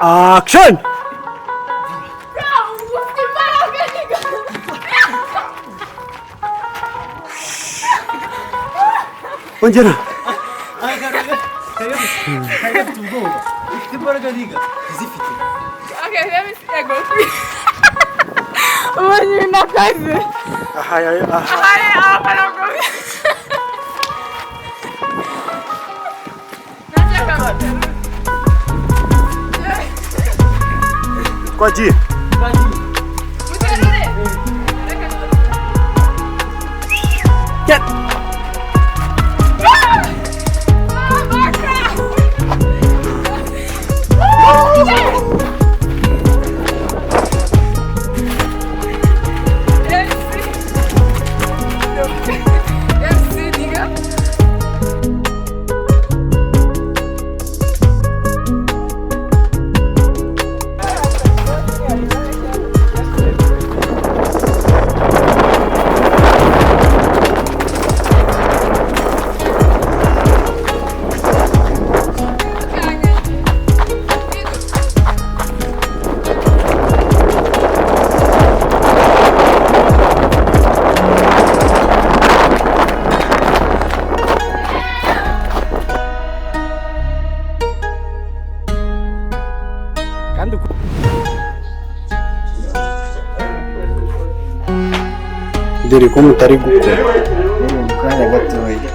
Action! Ongera. Kaya tugo. Imbaraga niga zifite. Okay, let me see. I go free. When you're not crazy. Ahaya. Kwaji. Get. Dore ko mutari gukora Kanya gatoya.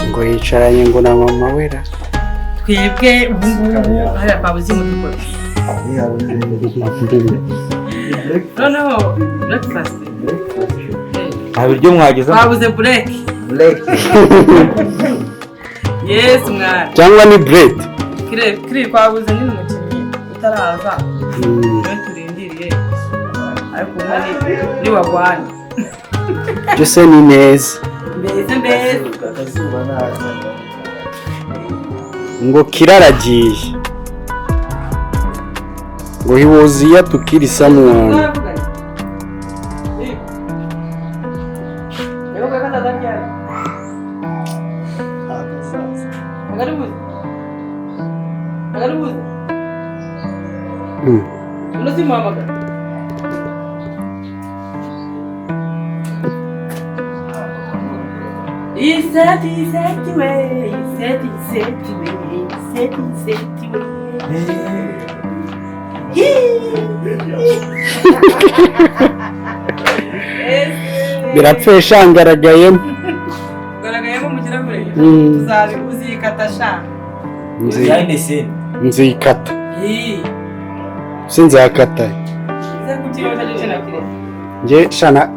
ngo yicaranye ngo na mama wera. Twebwe ubungubu hariya babuze mu noneho breakfast Abiryo mwageza babuze break. Yes mwana Cyangwa ni bread. kire kwabuze nyine umukinnyi utaraza niwe turindiriye ariko umwani ni wagwanye Byose ni neza. mbese akazuba naza. Ngo kiraragiye. Ngo he was here to kill someone. He said way. Birapfesha ngaragayemo. Garagayemo mu kirahure. Uzabi uzikata sha. Nzikata. Sinzakata. Nje shana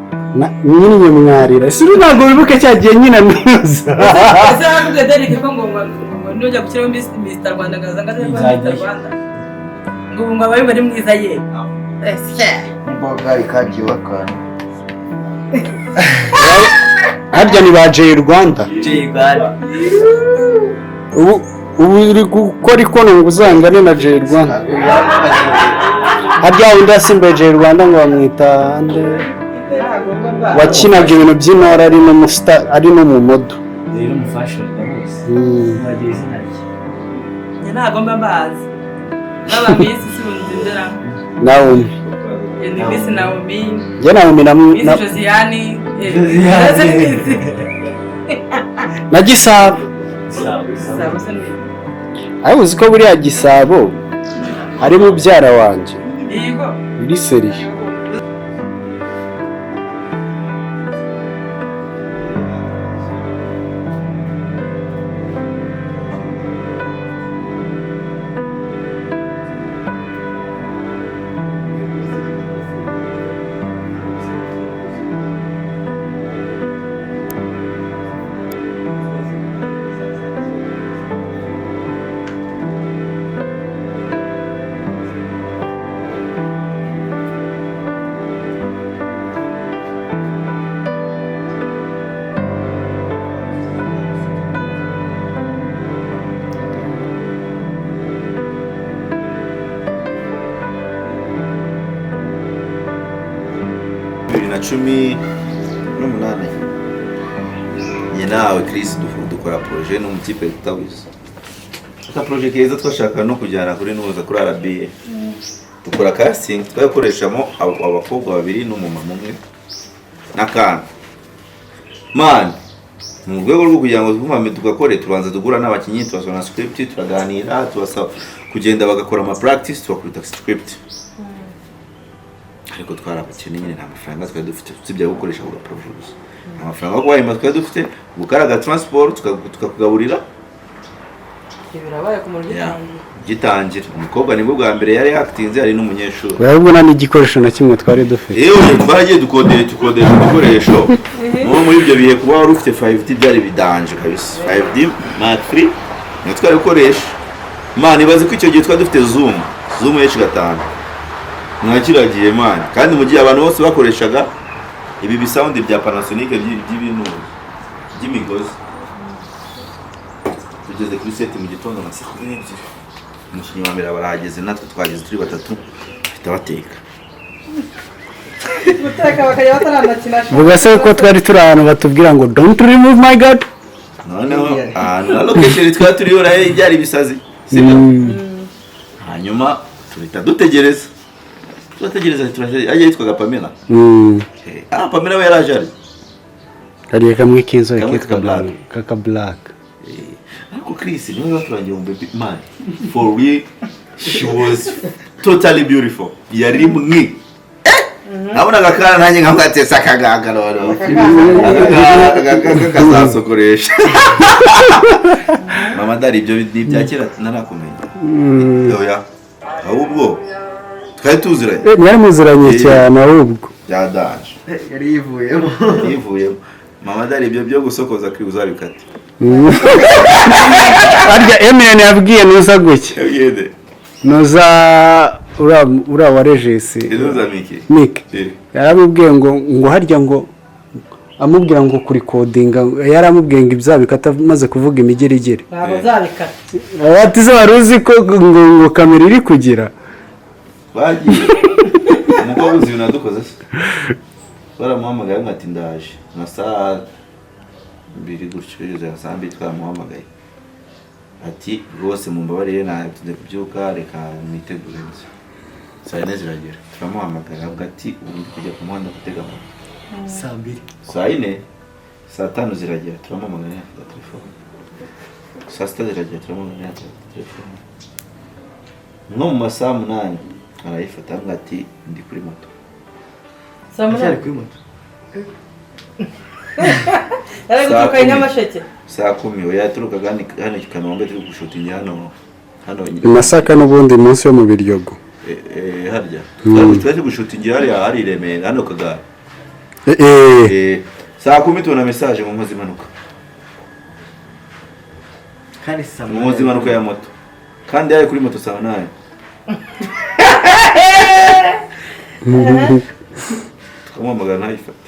nyine nyamwarira. Siri ntago bibuke cyagiye nyina nuza. Azavuga Derek ko ngo nujya gukiraho Mr. Rwanda gazanga Mr. Rwanda. Ngo abaye bari mwiza ye. Imboga ikagiye akana. Harya ni ba Jay Rwanda. Ubu uri gukora ikono ngo uzangane na Jay Rwanda. Harya undi asimbuye Jay Rwanda ngo bamwita ande wakinaga ibintu by'intore ari no mu modo. Rero mufashe ndabose. Bageze naki. Njye ntago mba mbazi. N'aba Miss Sibunzindera. Naomi. Ni Miss Naomi. Njye Naomi na Miss Josiane. Na Gisabo. Aho uzi ko buriya Gisabo ari mubyara wanje. Yego. Biri seriye. na 18 nawe Chris dukora projet no mu kipe tutawize aka projet keza twashaka no kujyana kuri nuza kuri RBA dukora casting twakoreshamo abakobwa babiri n'umumama umwe nakana man mu rwego rwo kugira ngo twumame tugakore tubanza dugura n'abakinyi tubasona script turaganira tubasaba kugenda bagakora ama practice tubakwita script ariko twarabakene nyine nta mafaranga twari dufite tuzibya gukoresha ku projet amafaranga ko wayima twari dufite gukaraga transport tukakugaburira birabaye ku muryo gitangira umukobwa nibwo bwa mbere yari actinze ari n'umunyeshuri urabona n'igikoresho na kimwe twari dufite twaragiye tukodesha ibikoresho muri ibyo bihe kuba wari ufite 5D byari bidanje kabisa 5D Mark III ni twari gukoresha man ibaze ko icyo gihe twari dufite zoom H5 mwakiragiye man kandi mu gihe abantu bose bakoreshaga ibi bisound bya Panasonic by'ibintu by'imigozi tugeze kuri set mu gitondo na 7:00 umukinnyi wa mbere barahageze natwe twageze turi batatu bita bateka bakajya bataranakina vuga se ko twari turi ahantu batubwira ngo don't remove my god noneho na location twari turiyo nayo byari bisazi sibyo hanyuma turita dutegereza ajya yitwaga Pamela Pamela we yaraje kariye kamwe kinzo kitwa kaka black ariko Chris niwe waturangiye mu baby man for real she was totally beautiful yari mwe nabona gakana nanjye nkamwatesa kagagaro kazasokoresha mama dari ibyo byakira narakumenya oya ahubwo twari tuziranye mwari muziranye cyane ahubwo byadanje yari yivuyemo mama dari ibyo byo gusokoza kuri uzabikate arya Eminem yabwiye nuza guke nuza ura wa regisi nuza Mike yaramubwiye ngo harya ngo amubwira ngo kuri codinga yaramubwiye ngo ibyabikata maze kuvuga imigerigere ntabwo zabikata ati se waruzi ko ngo kamera iri kugira bagiye umukobwa uzi nadukoze se baramuhamagaye ngati ndaje na saa 2 gutyo yeze asambi twamuhamagaye ati rwose mumbabarire natinze kubyuka reka nitegure nzi saa 4 ziragera turamuhamagara ati ubundi kujya ku muhanda gutega moto saa 4 saa 5 ziragera turamuhamagara na telefone saa 6 ziragera turamuhamagara na telefone no mu masaha 8 arayifata ngati ndi kuri moto samuna kuri moto Yaragituka Nyamasheke. Saa 10 yaturukaga hano Kanombe turi gushutinga hano Masaka n'ubundi munsi yo mu Biryogo. Harya. Twari gushutinga hari Remera hano Kagara. Saa 10 tubona message mu nkozi imanuka. Kandi sama. Mu nkozi imanuka ya moto. Kandi yari kuri moto saa 8. Tukamwamagana ntayifata.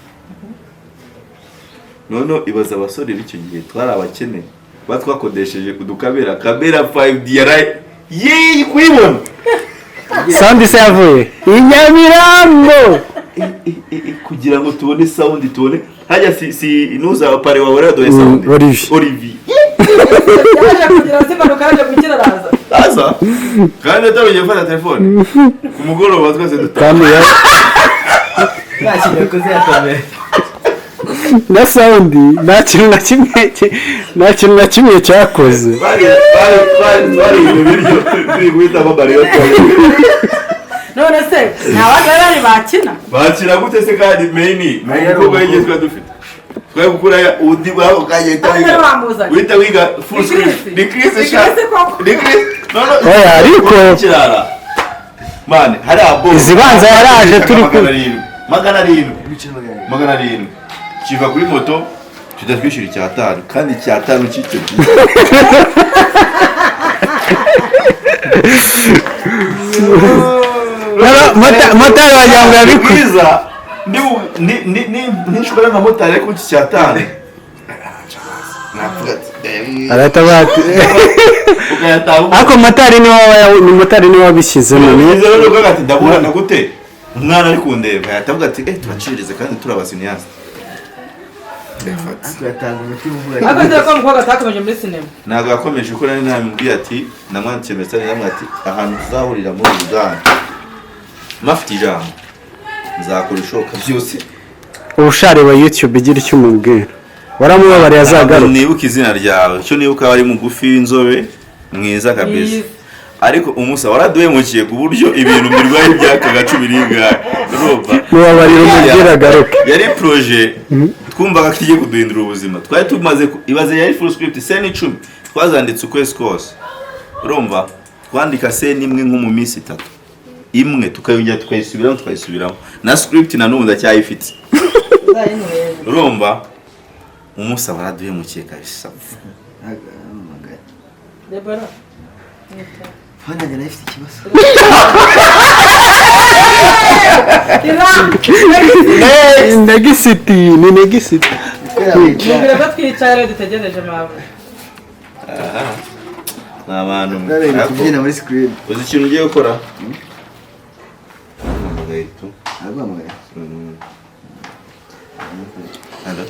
Nono ibaza abasore b'icyo gihe twari abakene batwakodesheje kudukabera kamera 5D yaraye kuyibona sound se yavuye Inyamirambo kugira ngo tubone sound tubone hajya si inuza pare wa radio ya sound Olivier yaje kugira simanuka yaje gukiraraza aza kandi ataruye gufata telefone ku mugoroba twese dutanga nashije kuziya kamera na sound nta kintu na kimwe cyakoze bari ibiryo twigwita babariyo none se nta bari bakina gute se kandi main umukobwa yigezwe dufite twari gukura undi bwabo kagenda wita wiga full screen decrease ariko kirara man hari abo izibanza yaraje turi ku magana 7 kiva kuri moto tudatwishyura icyatanu kandi icyatanu cy'icyo gihe motari wajyanga yabikwiza nishobora na motari ariko icyatanu arata bati ako motari niwe wabishyizemo nizo ati ndabona gute umwana ari kundeba yatavuga ati turacirize kandi turabasiniyaza Tugatanga umutima uvuga ariko nzira ko umukobwa atakomeje muri sinema ntabwo yakomeje ko nari namubwiye ati namwandikiye message namwe ati ahantu tuzahurira muri Uganda mafite ijambo nzakora ishoka byose ubushare wa YouTube igira icyo umubwira waramubabariye azagaruka nibuka izina ryawe cyo nibuka wari mugufi w'inzobe mwiza kabisa ariko umusa waraduhemukiye ku buryo ibintu birwaye byakaga 10 n'ingahe roba mubabarira umubwira agaruka yari projet twumvaga kigiye kuduhindura ubuzima twari tumaze ibaze yari full script scene 10 twazanditse ukwezi kose urumva twandika scene imwe nko mu minsi 3 imwe tukayongera tukayisubiramo na script na n'ubu ndacyayifite urumva umusa waraduhemukiye kabisa Debora Fana njye nafite ikibazo Negisiti ni negisiti mubwira ko twicara dutegereje mawe n'abantu Nabere kubyina muri screen uzi ikintu ugiye gukora Nagombaga Hello